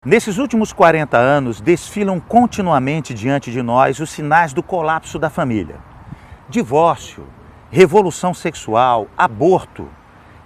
Nesses últimos 40 anos, desfilam continuamente diante de nós os sinais do colapso da família. Divórcio, revolução sexual, aborto,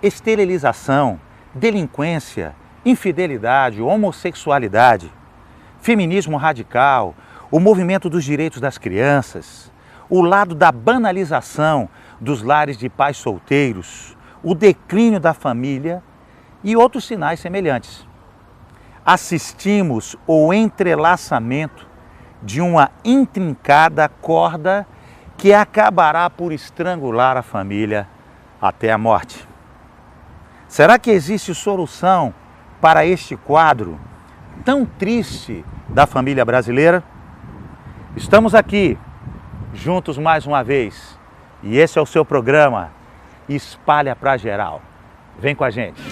esterilização, delinquência, infidelidade, homossexualidade, feminismo radical, o movimento dos direitos das crianças, o lado da banalização dos lares de pais solteiros, o declínio da família e outros sinais semelhantes. Assistimos ao entrelaçamento de uma intrincada corda que acabará por estrangular a família até a morte. Será que existe solução para este quadro tão triste da família brasileira? Estamos aqui, juntos mais uma vez, e esse é o seu programa Espalha pra Geral. Vem com a gente.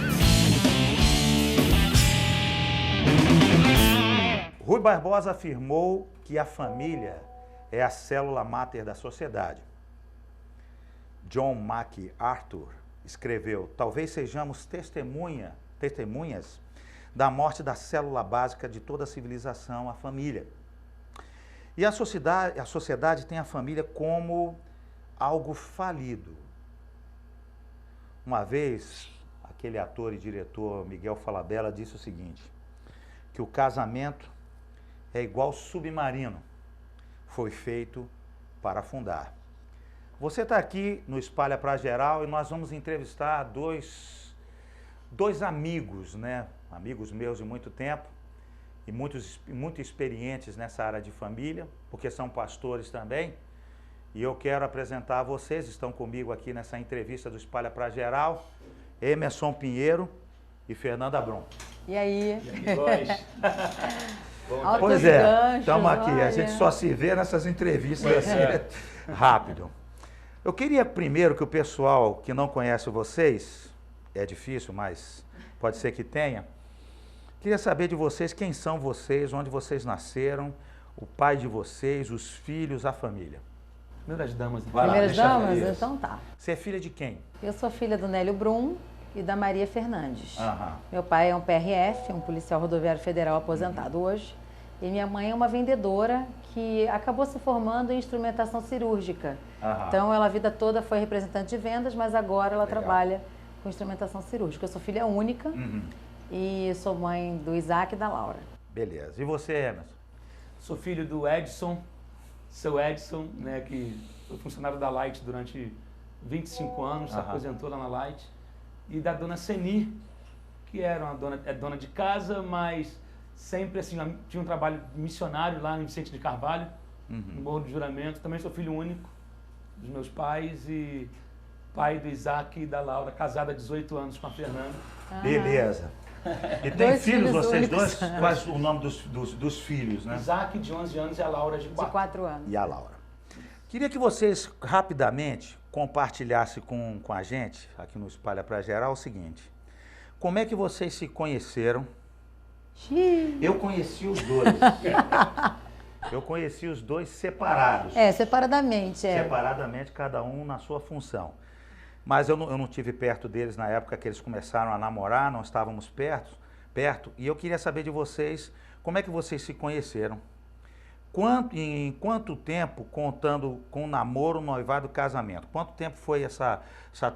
Rui Barbosa afirmou que a família é a célula máter da sociedade. John MacArthur escreveu: talvez sejamos testemunhas da morte da célula básica de toda a civilização, a família. E a sociedade tem a família como algo falido. Uma vez, aquele ator e diretor Miguel Falabella disse o seguinte, que o casamento é igual submarino, foi feito para afundar. Você está aqui no Espalha pra Geral e nós vamos entrevistar dois amigos, né? Amigos meus de muito tempo e muito experientes nessa área de família, porque são pastores também. E eu quero apresentar a vocês, estão comigo aqui nessa entrevista do Espalha pra Geral, Emerson Pinheiro e Fernanda Brum. E aí? Pois é, estamos aqui. Olha. A gente só se vê nessas entrevistas assim, rápido. Eu queria primeiro que o pessoal que não conhece vocês, é difícil, mas pode ser que tenha, queria saber de vocês quem são vocês, onde vocês nasceram, o pai de vocês, os filhos, a família. Primeiras damas. Primeiras damas? Então tá. Você é filha de quem? Eu sou filha do Nélio Brum e da Maria Fernandes. Aham. Meu pai é um PRF, um policial rodoviário federal aposentado hoje. E minha mãe é uma vendedora que acabou se formando em instrumentação cirúrgica. Aham. Então ela a vida toda foi representante de vendas, mas agora ela Legal. trabalha com instrumentação cirúrgica. Eu sou filha única e sou mãe do Isaac e da Laura. Beleza. E você, Emerson? Sou filho do Edson, seu Edson, né, que foi funcionário da Light durante 25 anos, se aposentou lá na Light. E da dona Seni, que era dona de casa, mas sempre assim, tinha um trabalho missionário lá em Vicente de Carvalho, no Morro do Juramento. Também sou filho único dos meus pais e pai do Isaac e da Laura, casada há 18 anos com a Fernanda. Beleza. E tem Dois filhos filhos vocês únicos. dois? Quais o nome dos filhos, né? Isaac de 11 anos e a Laura de 4. De 4 anos. E a Laura. Queria que vocês rapidamente compartilhassem com a gente, aqui no Espalha pra Geral, o seguinte. Como é que vocês se conheceram? Eu conheci os dois. Eu conheci os dois separados. Separadamente. Separadamente, cada um na sua função. Mas eu não tive perto deles na época que eles começaram a namorar, não estávamos perto. E eu queria saber de vocês, como é que vocês se conheceram? Em quanto tempo, contando com namoro, noivado, casamento? Quanto tempo foi essa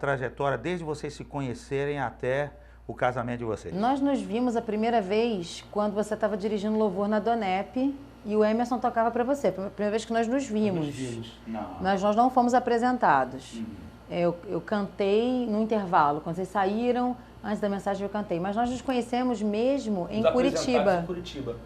trajetória, desde vocês se conhecerem até o casamento de vocês? Nós nos vimos a primeira vez quando você estava dirigindo louvor na Donep e o Emerson tocava para você. A primeira vez que nós nos vimos. Nós não fomos apresentados. Eu cantei no intervalo, quando vocês saíram, antes da mensagem eu cantei. Mas nós nos conhecemos mesmo em Curitiba.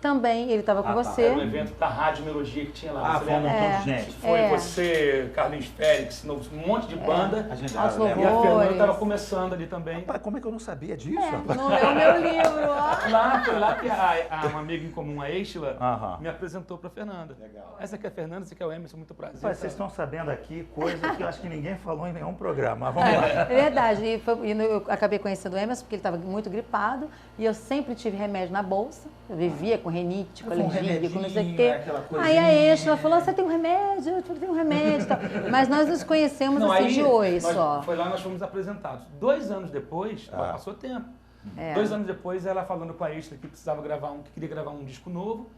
Também, ele estava com você. Era um evento da Rádio Melodia que tinha lá. Foi um montão de gente. Foi você, Carlinhos Félix, um monte de banda. A Aos E a Fernanda estava começando ali também. Rapaz, como é que eu não sabia disso? rapaz? Não leu meu livro, ó. Foi lá que uma amiga em comum, a Estila, me apresentou para a Fernanda. Legal. Essa aqui é a Fernanda, essa aqui é o Emerson, muito prazer. Rapaz, vocês estão sabendo aqui coisa que eu acho que ninguém falou em nenhum programa. Vamos lá. É verdade, e eu acabei conhecendo o Emerson porque ele estava muito gripado e eu sempre tive remédio na bolsa, eu vivia com renite, com alergia, com não sei o quê. Aí a Estela falou, você tem um remédio? Eu falei, tem um remédio e tal. Mas nós nos conhecemos assim de oi só. Foi lá nós fomos apresentados. 2 anos depois, passou tempo, 2 anos depois, ela falando com a Isla que precisava que queria gravar um disco novo.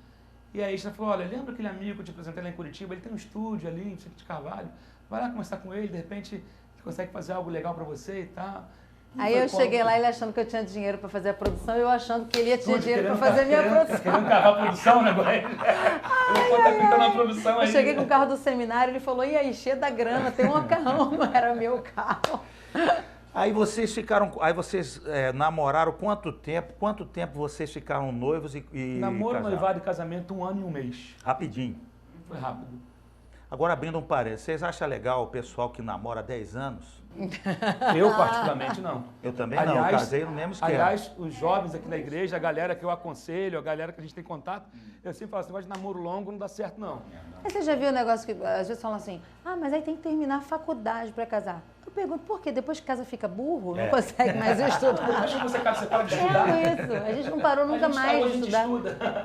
E a Isla falou, olha, lembra aquele amigo que eu te apresentei lá em Curitiba? Ele tem um estúdio ali, em Chico de Carvalho. Vai lá conversar com ele, de repente ele consegue fazer algo legal pra você e tal. Aí eu cheguei lá, ele achando que eu tinha dinheiro para fazer a produção, e eu achando que ele ia ter dinheiro para fazer a minha produção. Querendo carrar a produção, né? Ele tá pintando a produção aí. Eu cheguei com o carro do seminário, ele falou, e aí, cheio da grana, tem um carrão, não era meu carro. Aí vocês ficaram, namoraram quanto tempo? Quanto tempo vocês ficaram noivos e Namoro, casaram? noivado e casamento, 1 ano e 1 mês. Rapidinho. Foi rápido. Agora, abrindo um parênteses, vocês acham legal o pessoal que namora há 10 anos? Eu, particularmente, não. Eu também não, eu casei no mesmo esquema. Aliás, os jovens aqui na igreja, a galera que eu aconselho, a galera que a gente tem contato, eu sempre falo assim, negócio de namoro longo não dá certo, não. Mas você já viu o negócio que às vezes falam assim, mas aí tem que terminar a faculdade para casar. Eu pergunto, por quê? Depois que casa fica burro, não consegue mais estudar. Acho que você casa, você para de estudar. É isso, a gente não parou nunca mais de estudar.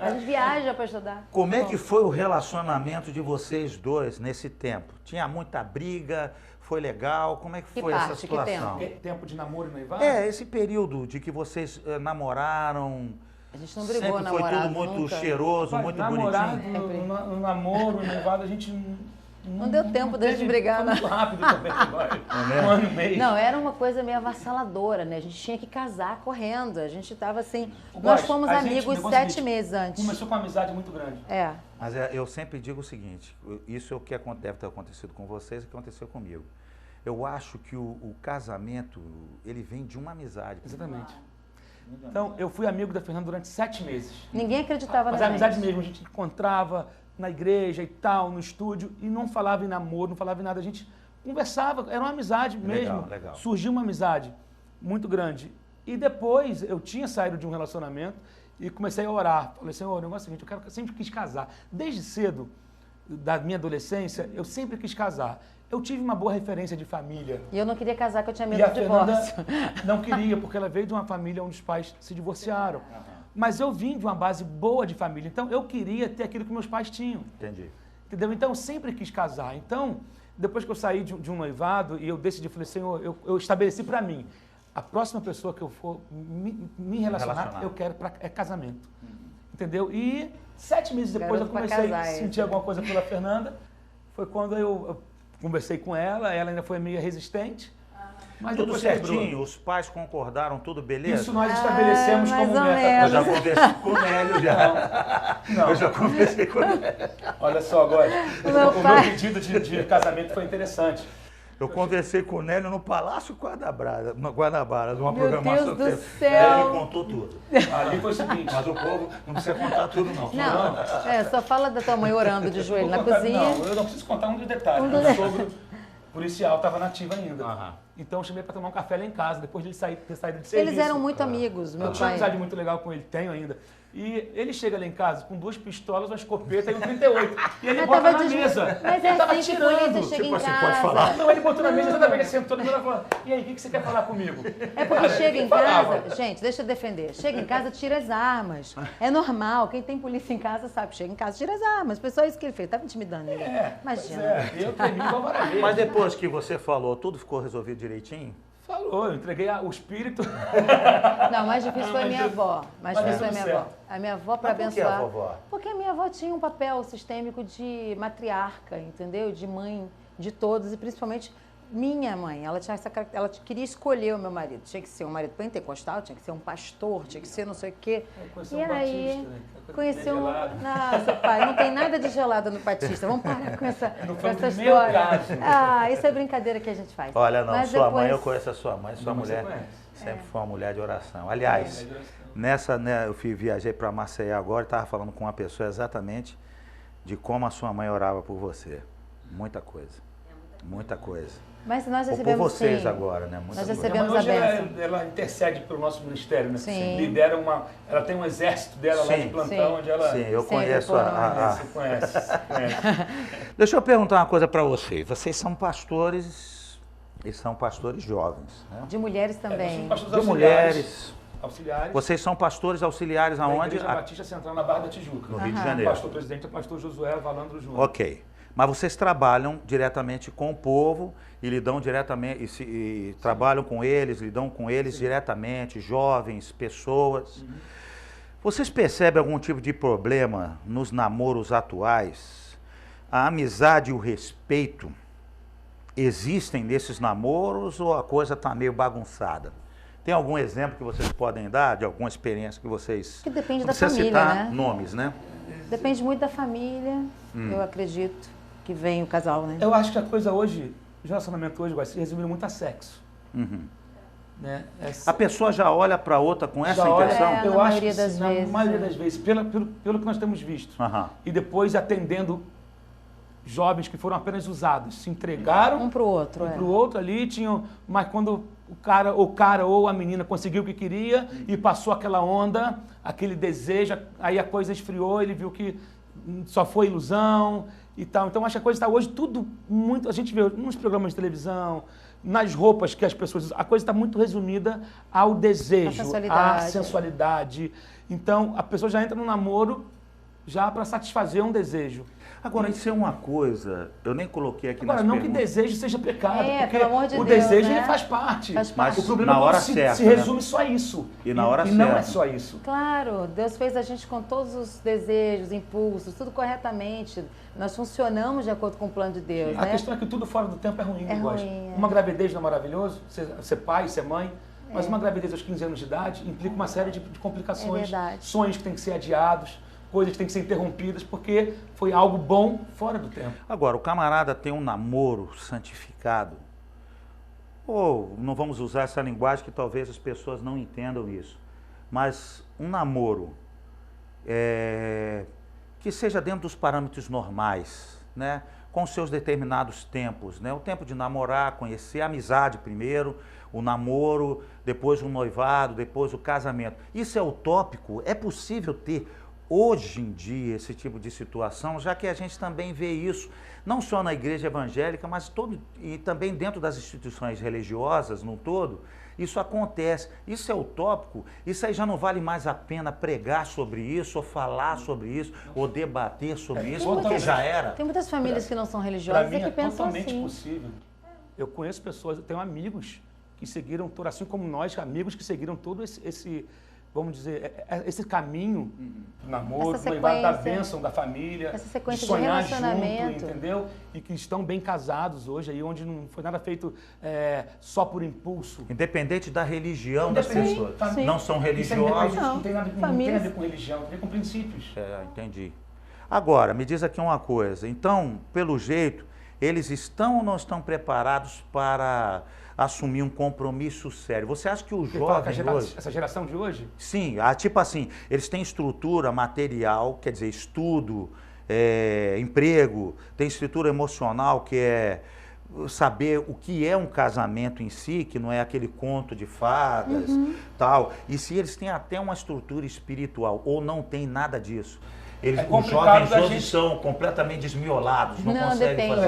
A gente viaja para estudar. Como é que foi o relacionamento de vocês dois nesse tempo? Tinha muita briga? Foi legal? Como é que foi essa situação? Tempo de namoro e noivado? Esse período de que vocês namoraram. A gente não brigou, sempre foi tudo muito nunca. cheiroso, muito bonitinho. No namoro, no noivado, a gente não deu tempo deles de brigar. Muito rápido também, agora. 1 ano e meio. Não, era uma coisa meio avassaladora, né? A gente tinha que casar correndo. A gente estava assim... Nós fomos amigos 7 meses antes. Começou com uma amizade muito grande. Mas eu sempre digo o seguinte, isso é o que deve ter acontecido com vocês e que aconteceu comigo. Eu acho que o casamento, ele vem de uma amizade. Exatamente. Então, eu fui amigo da Fernanda durante 7 meses. Ninguém acreditava na gente. Mas a amizade mesmo, a gente encontrava na igreja e tal, no estúdio, e não falava em namoro, não falava em nada. A gente conversava, era uma amizade mesmo. Legal. Surgiu uma amizade muito grande. E depois, eu tinha saído de um relacionamento e comecei a orar. Falei, Senhor, o negócio é o seguinte, eu sempre quis casar. Desde cedo, da minha adolescência, eu sempre quis casar. Eu tive uma boa referência de família. E eu não queria casar, porque eu tinha medo do divórcio. Não queria, porque ela veio de uma família onde os pais se divorciaram. Mas eu vim de uma base boa de família. Então, eu queria ter aquilo que meus pais tinham. Entendi. Entendeu? Então, eu sempre quis casar. Então, depois que eu saí de um noivado e eu decidi, falei, Senhor, eu estabeleci para mim, a próxima pessoa que eu for me relacionar, eu quero casamento. Entendeu? E 7 meses depois eu comecei a sentir alguma coisa pela Fernanda. Foi quando eu conversei com ela ainda foi meio resistente. Mas tudo certinho, os pais concordaram, tudo beleza? Isso nós estabelecemos como meta. Eu já conversei com o Nélio já. Não. Eu já conversei com o Nélio. Olha só, agora, o meu pedido de casamento foi interessante. Eu conversei com o Nélio no Palácio Guanabara, numa programação. Meu Deus do céu! Ele contou tudo. Ali foi o seguinte. Mas o povo não precisa contar tudo, não. Não, só fala da tua mãe orando de joelho na cozinha. Não, eu não preciso contar um dos detalhes. O sogro policial estava nativo ainda. Então eu chamei para tomar um café lá em casa, depois de ele ter saído de serviço. Eles eram muito amigos, meu pai. Eu tinha uma amizade muito legal com ele, tenho ainda. E ele chega lá em casa com 2 pistolas, uma escopeta e um 38. E ele bota na mesa. Mas é assim que a polícia chega em casa. Pode falar. Não, ele botou na mesa exatamente assim, todo mundo falando, e aí, o que você quer falar comigo? É porque chega em casa, gente, deixa eu defender, chega em casa, tira as armas. É normal, quem tem polícia em casa sabe, chega em casa, tira as armas. Pessoal, isso que ele fez, tava intimidando ele. Imagina. Eu tremi igual varalheiro. Mas depois que você falou, tudo ficou resolvido direitinho? Falou, eu entreguei o espírito. Não, mais difícil foi a minha avó. Mais difícil foi a minha avó. A minha avó, para abençoar. Por que a vovó? Porque a minha avó tinha um papel sistêmico de matriarca, entendeu? De mãe de todos e principalmente minha mãe. Ela queria escolher o meu marido. Tinha que ser um marido pentecostal, tinha que ser um pastor, tinha que ser não sei o quê. E aí, conheceu um... Nossa, pai, não tem nada de gelada no Batista. Vamos parar com essa história. Isso é brincadeira que a gente faz. Olha, não, sua mãe, eu conheço a sua mãe, sua mulher sempre foi uma mulher de oração. Aliás, eu viajei para Maceió agora e estava falando com uma pessoa exatamente de como a sua mãe orava por você. Muita coisa. Muita coisa. Mas nós recebemos por vocês sim. agora, né? Nós recebemos a bênção. Ela intercede pelo nosso ministério, né? Sim. Lidera ela tem um exército dela lá de plantão, onde ela... Sim, eu conheço Você conhece. Deixa eu perguntar uma coisa para vocês. Vocês são pastores e são pastores jovens, né? De mulheres também. De mulheres. Auxiliares. Vocês são pastores auxiliares aonde? Na Igreja Batista Central, na Barra da Tijuca. No Rio de Janeiro. O pastor presidente é o pastor Josué Valandro Júnior. Ok. Mas vocês trabalham diretamente com o povo e lidam diretamente, e trabalham com eles, lidam com eles diretamente, jovens, pessoas. Vocês percebem algum tipo de problema nos namoros atuais? A amizade e o respeito existem nesses namoros ou a coisa está meio bagunçada? Tem algum exemplo que vocês podem dar de alguma experiência que vocês... Que depende não da família, citar né? nomes, né? Depende muito da família, eu acredito, que vem o casal, né? Eu acho que a coisa hoje, o relacionamento hoje vai se resumir muito a sexo. Né? A pessoa já olha para outra com essa olha, intenção? eu na acho maioria que das sim, vezes, na maioria das vezes, pelo que nós temos visto. E depois atendendo jovens que foram apenas usados, se entregaram Um pro outro, pro outro ali, mas quando o cara ou a menina conseguiu o que queria e passou aquela onda, aquele desejo, aí a coisa esfriou, ele viu que só foi ilusão e tal. Então acho que a coisa está hoje tudo muito, a gente vê nos programas de televisão, nas roupas que as pessoas usam, a coisa está muito resumida ao desejo, à sensualidade. Então a pessoa já entra no namoro já para satisfazer um desejo. Agora, isso é uma coisa, eu nem coloquei aqui Agora, nas não perguntas. que desejo seja pecado, porque pelo amor de o Deus, desejo né? ele faz parte. Mas o problema na é hora quando certa, se né? resume só a isso. E na hora não é certa. só isso. Claro, Deus fez a gente com todos os desejos, impulsos, tudo corretamente. Nós funcionamos de acordo com o plano de Deus, A né? questão é que tudo fora do tempo é ruim, É eu gosto. ruim, é. Uma gravidez não é maravilhoso, ser pai, ser mãe, mas uma gravidez aos 15 anos de idade implica uma série de complicações, verdade. sonhos que têm que ser adiados, coisas que têm que ser interrompidas, porque foi algo bom fora do tempo. Agora, o camarada tem um namoro santificado, ou não vamos usar essa linguagem que talvez as pessoas não entendam isso, mas um namoro que seja dentro dos parâmetros normais, né? Com seus determinados tempos, né? O tempo de namorar, conhecer, a amizade primeiro, o namoro, depois o noivado, depois o casamento. Isso é utópico? É possível ter hoje em dia esse tipo de situação, já que a gente também vê isso, não só na igreja evangélica, mas e também dentro das instituições religiosas no todo, isso acontece. Isso é utópico? Isso aí já não vale mais a pena pregar sobre isso, ou falar sobre isso, ou debater sobre isso, porque já era. Tem muitas famílias que não são religiosas Para mim e que é pensam totalmente assim. possível. Eu conheço pessoas, eu tenho amigos que seguiram todo, assim como nós, amigos que seguiram todo esse vamos dizer, esse caminho do namoro, do noivado, da bênção da família, essa sequência de sonhar de relacionamento, junto, entendeu? E que estão bem casados hoje, aí onde não foi nada feito só por impulso. Independente da religião das pessoas. Sim. Não são religiosos. Não tem nada a ver com religião, tem a ver com princípios. Entendi. Agora, me diz aqui uma coisa. Então, pelo jeito, eles estão ou não estão preparados para assumir um compromisso sério? Você acha que o jovem hoje... Essa geração de hoje? Sim, tipo assim, eles têm estrutura material, quer dizer, estudo, emprego, tem estrutura emocional, que é saber o que é um casamento em si, que não é aquele conto de fadas, tal. E se eles têm até uma estrutura espiritual ou não tem nada disso? Os jovens hoje são completamente desmiolados, não conseguem fazer.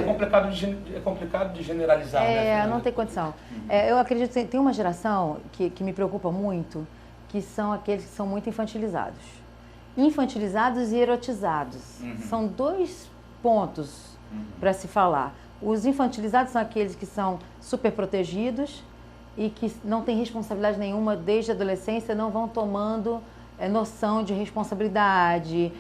É complicado de generalizar, né? Não tem condição. Eu acredito que tem uma geração que me preocupa muito, que são aqueles que são muito infantilizados. Infantilizados e erotizados. São dois pontos para se falar. Os infantilizados são aqueles que são super protegidos e que não têm responsabilidade nenhuma desde a adolescência, não vão tomando noção de responsabilidade,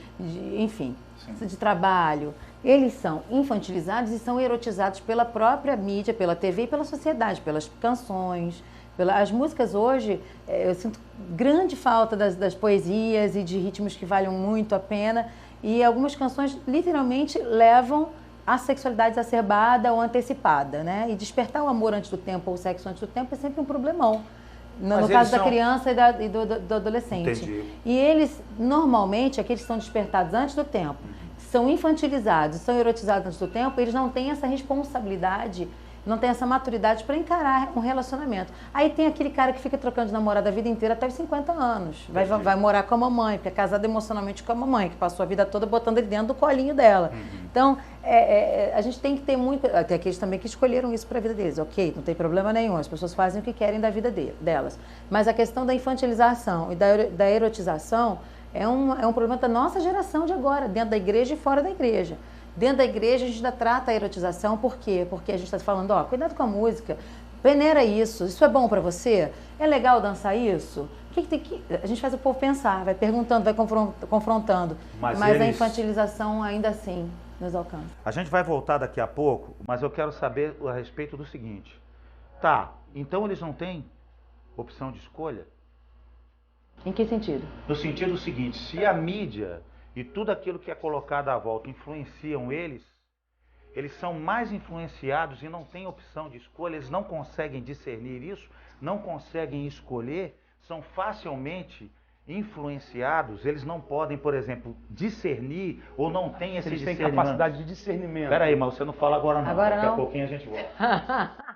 enfim, de trabalho. Eles são infantilizados e são erotizados pela própria mídia, pela TV e pela sociedade, pelas canções. As músicas hoje, eu sinto grande falta das poesias e de ritmos que valham muito a pena. E algumas canções literalmente levam a sexualidade exacerbada ou antecipada, né? E despertar o amor antes do tempo ou o sexo antes do tempo é sempre um problemão. No caso da criança e do adolescente. Entendi. E eles, normalmente, aqueles que são despertados antes do tempo, são infantilizados, são erotizados antes do tempo, eles não têm essa responsabilidade, não têm essa maturidade para encarar um relacionamento. Aí tem aquele cara que fica trocando de namorada a vida inteira até os 50 anos. Vai morar com a mamãe, porque é casado emocionalmente com a mamãe, que passou a vida toda botando ele dentro do colinho dela. Então, a gente tem que ter muito... Tem aqueles também que escolheram isso para a vida deles. Ok, não tem problema nenhum, as pessoas fazem o que querem da vida delas. Mas a questão da infantilização e da erotização é um problema da nossa geração de agora, dentro da igreja e fora da igreja. Dentro da igreja a gente ainda trata a erotização, por quê? Porque a gente está falando, ó, cuidado com a música, peneira isso é bom para você? É legal dançar isso? O que tem que... A gente faz o povo pensar, vai perguntando, vai confrontando, mas a infantilização ainda assim nos alcança. A gente vai voltar daqui a pouco, mas eu quero saber a respeito do seguinte. Tá, então eles não têm opção de escolha? Em que sentido? No sentido seguinte, se a mídia e tudo aquilo que é colocado à volta influenciam eles são mais influenciados e não têm opção de escolha, eles não conseguem discernir isso, não conseguem escolher, são facilmente influenciados, eles não podem, por exemplo, discernir ou não têm esse discernimento. Eles têm capacidade de discernimento. Espera aí, mas você não fala agora não. Agora Daqui não? a pouquinho a gente volta.